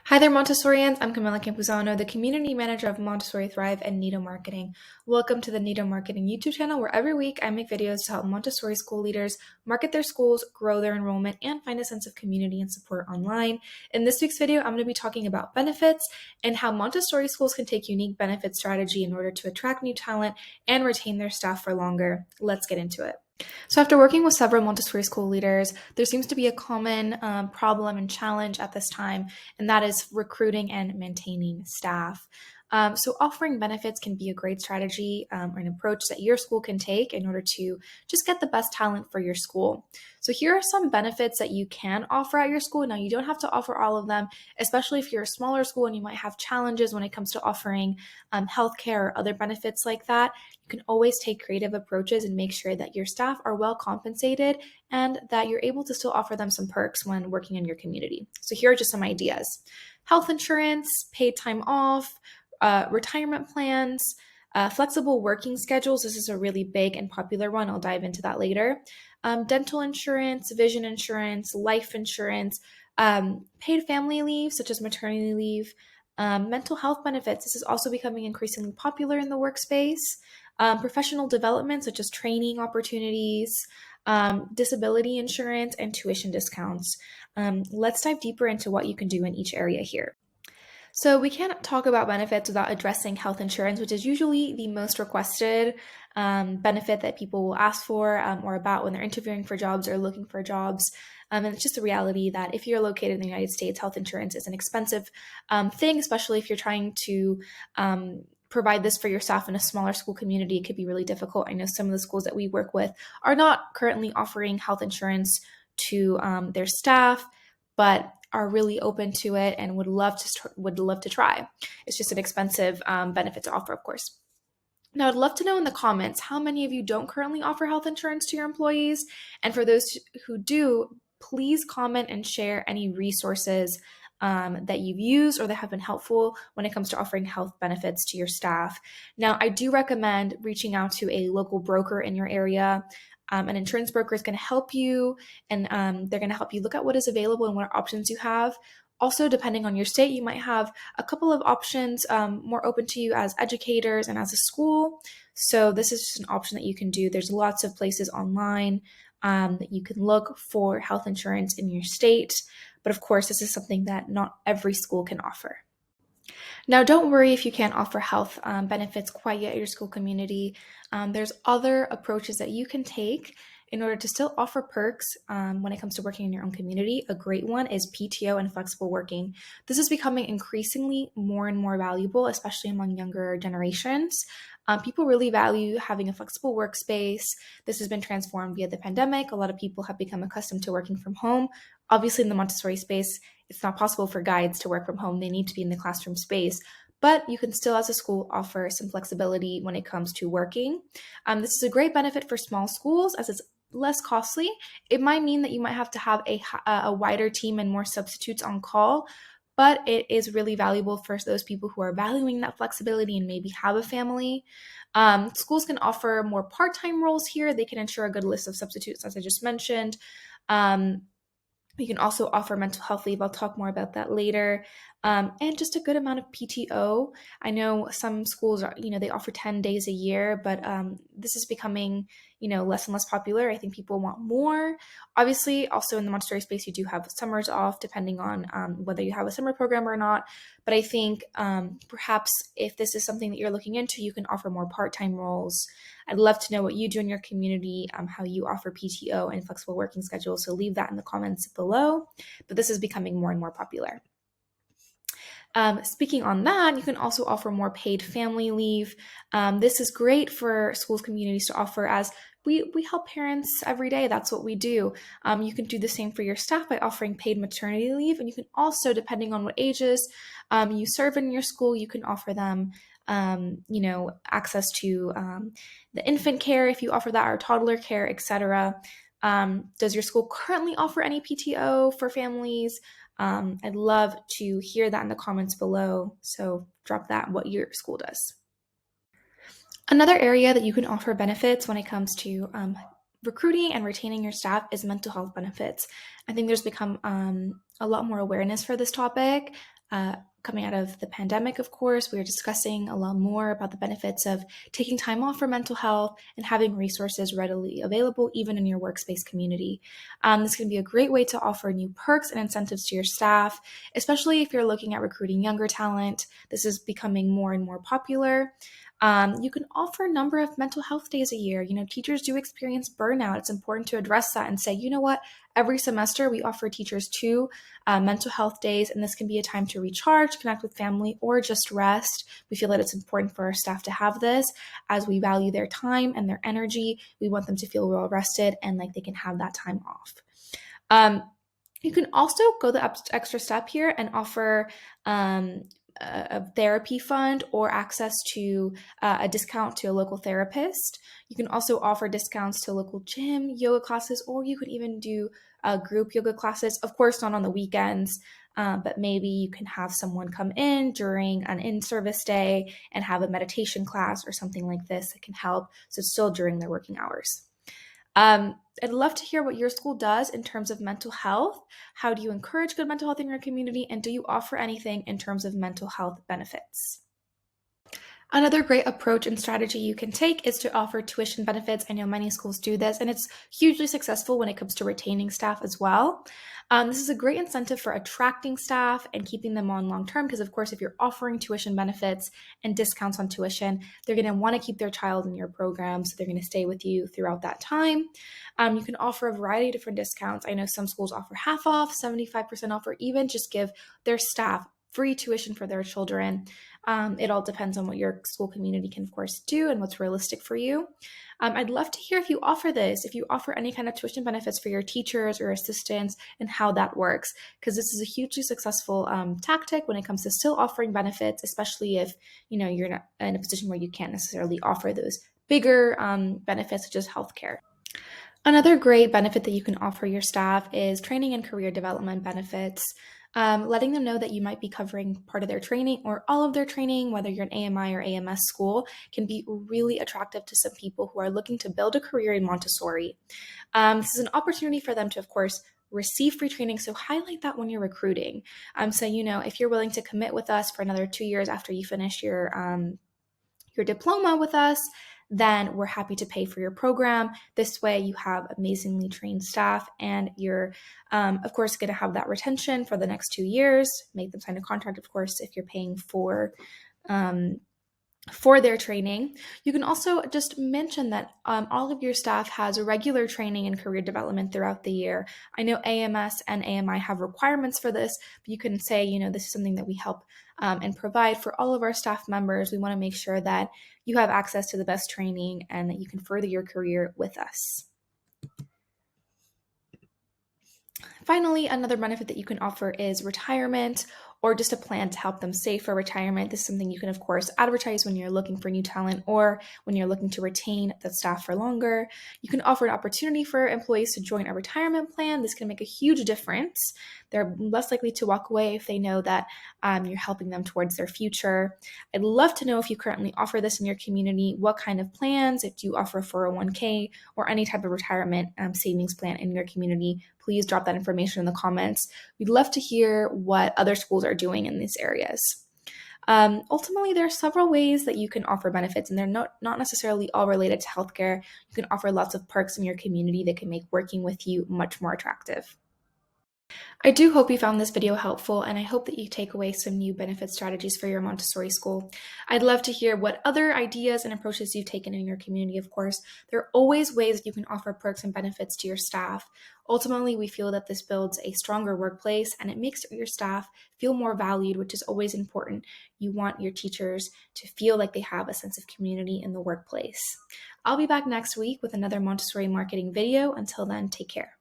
Hi there, Montessorians. I'm Camila Campuzano, the Community Manager of Montessori Thrive and Nido Marketing. Welcome to the Nido Marketing YouTube channel, where every week I make videos to help Montessori school leaders market their schools, grow their enrollment, and find a sense of community and support online. In this week's video, I'm going to be talking about benefits and how Montessori schools can take unique benefit strategy in order to attract new talent and retain their staff for longer. Let's get into it. So after working with several Montessori school leaders, there seems to be a common problem and challenge at this time, and that is recruiting and maintaining staff. So offering benefits can be a great strategy or an approach that your school can take in order to just get the best talent for your school. So here are some benefits that you can offer at your school. Now, you don't have to offer all of them, especially if you're a smaller school and you might have challenges when it comes to offering healthcare or other benefits like that. You can always take creative approaches and make sure that your staff are well compensated and that you're able to still offer them some perks when working in your community. So here are just some ideas: health insurance, paid time off, retirement plans, flexible working schedules. This is a really big and popular one. I'll dive into that later. Dental insurance, vision insurance, life insurance, paid family leave, such as maternity leave, mental health benefits. This is also becoming increasingly popular in the workspace. Professional development, such as training opportunities, disability insurance, and tuition discounts. Let's dive deeper into what you can do in each area here. So we can't talk about benefits without addressing health insurance, which is usually the most requested benefit that people will ask for or about when they're interviewing for jobs or looking for jobs. And it's just a reality that if you're located in the United States, health insurance is an expensive thing, especially if you're trying to provide this for your staff in a smaller school community. It could be really difficult. I know some of the schools that we work with are not currently offering health insurance to their staff, but are really open to it and would love to try. It's just an expensive benefit to offer, of course. Now, I'd love to know in the comments how many of you don't currently offer health insurance to your employees. And for those who do, please comment and share any resources that you've used or that have been helpful when it comes to offering health benefits to your staff. Now, I do recommend reaching out to a local broker in your area. An insurance broker is going to help you, and they're going to help you look at what is available and what options you have. Also, depending on your state, you might have a couple of options more open to you as educators and as a school. So this is just an option that you can do. There's lots of places online that you can look for health insurance in your state. But of course, this is something that not every school can offer. Now, don't worry if you can't offer health benefits quite yet at your school community. There's other approaches that you can take in order to still offer perks when it comes to working in your own community. A great one is PTO and Flexible Working. This is becoming increasingly more and more valuable, especially among younger generations. People really value having a flexible workspace. This has been transformed via the pandemic. A lot of people have become accustomed to working from home. Obviously, in the Montessori space, it's not possible for guides to work from home. They need to be in the classroom space, but you can still, as a school, offer some flexibility when it comes to working. This is a great benefit for small schools as it's less costly. It might mean that you might have to have a wider team and more substitutes on call, but it is really valuable for those people who are valuing that flexibility and maybe have a family. Schools can offer more part-time roles here. They can ensure a good list of substitutes, as I just mentioned. You can also offer mental health leave. I'll talk more about that later. And just a good amount of PTO. I know some schools are, they offer 10 days a year, but this is becoming, less and less popular. I think people want more. Obviously, also in the Montessori space, you do have summers off, depending on whether you have a summer program or not. But I think perhaps if this is something that you're looking into, you can offer more part-time roles. I'd love to know what you do in your community, how you offer PTO and flexible working schedules. So leave that in the comments below. But this is becoming more and more popular. Speaking on that, you can also offer more paid family leave. This is great for schools communities to offer, as we help parents every day. That's what we do. You can do the same for your staff by offering paid maternity leave. And you can also, depending on what ages you serve in your school, you can offer them access to the infant care if you offer that, or toddler care, etc. Does your school currently offer any PTO for families? I'd love to hear that in the comments below. So drop that, what your school does. Another area that you can offer benefits when it comes to recruiting and retaining your staff is mental health benefits. I think there's become a lot more awareness for this topic. coming out of the pandemic, of course, we are discussing a lot more about the benefits of taking time off for mental health and having resources readily available, even in your workspace community. This can be a great way to offer new perks and incentives to your staff, especially if you're looking at recruiting younger talent. This is becoming more and more popular. You can offer a number of mental health days a year. Teachers do experience burnout. It's important to address that and say, you know what, every semester we offer teachers 2 mental health days, and this can be a time to recharge, connect with family, or just rest. We feel that it's important for our staff to have this as we value their time and their energy. We want them to feel well rested and like they can have that time off. You can also go the extra step here and offer a therapy fund or access to a discount to a local therapist. You can also offer discounts to local gym, yoga classes, or you could even do group yoga classes. Of course, not on the weekends, but maybe you can have someone come in during an in-service day and have a meditation class or something like this that can help. So it's still during their working hours. I'd love to hear what your school does in terms of mental health. How do you encourage good mental health in your community? And do you offer anything in terms of mental health benefits? Another great approach and strategy you can take is to offer tuition benefits. I know many schools do this, and it's hugely successful when it comes to retaining staff as well. This is a great incentive for attracting staff and keeping them on long term because, of course, if you're offering tuition benefits and discounts on tuition, they're going to want to keep their child in your program, so they're going to stay with you throughout that time. You can offer a variety of different discounts. I know some schools offer half off, 75% off, or even just give their staff free tuition for their children. It all depends on what your school community can, of course, do and what's realistic for you. I'd love to hear if you offer this, if you offer any kind of tuition benefits for your teachers or assistants and how that works, because this is a hugely successful tactic when it comes to still offering benefits, especially if you're not in a position where you can't necessarily offer those bigger benefits such as healthcare. Another great benefit that you can offer your staff is training and career development benefits. Letting them know that you might be covering part of their training or all of their training, whether you're an AMI or AMS school, can be really attractive to some people who are looking to build a career in Montessori. This is an opportunity for them to, of course, receive free training. So highlight that when you're recruiting. So, if you're willing to commit with us for another 2 years after you finish your diploma with us, then we're happy to pay for your program. This way you have amazingly trained staff and you're, of course, going to have that retention for the next 2 years. Make them sign a contract, of course, if you're paying for their training. You can also just mention that all of your staff has regular training and career development throughout the year. I know AMS and AMI have requirements for this, but you can say, this is something that we help and provide for all of our staff members. We want to make sure that you have access to the best training and that you can further your career with us. Finally, another benefit that you can offer is retirement or just a plan to help them save for retirement. This is something you can, of course, advertise when you're looking for new talent or when you're looking to retain the staff for longer. You can offer an opportunity for employees to join a retirement plan. This can make a huge difference. They're less likely to walk away if they know that you're helping them towards their future. I'd love to know if you currently offer this in your community, what kind of plans, if you offer a 401k or any type of retirement savings plan in your community. Please drop that information in the comments. We'd love to hear what other schools are doing in these areas. Ultimately, there are several ways that you can offer benefits, and they're not necessarily all related to healthcare. You can offer lots of perks in your community that can make working with you much more attractive. I do hope you found this video helpful, and I hope that you take away some new benefit strategies for your Montessori school. I'd love to hear what other ideas and approaches you've taken in your community, of course. There are always ways that you can offer perks and benefits to your staff. Ultimately, we feel that this builds a stronger workplace, and it makes your staff feel more valued, which is always important. You want your teachers to feel like they have a sense of community in the workplace. I'll be back next week with another Montessori marketing video. Until then, take care.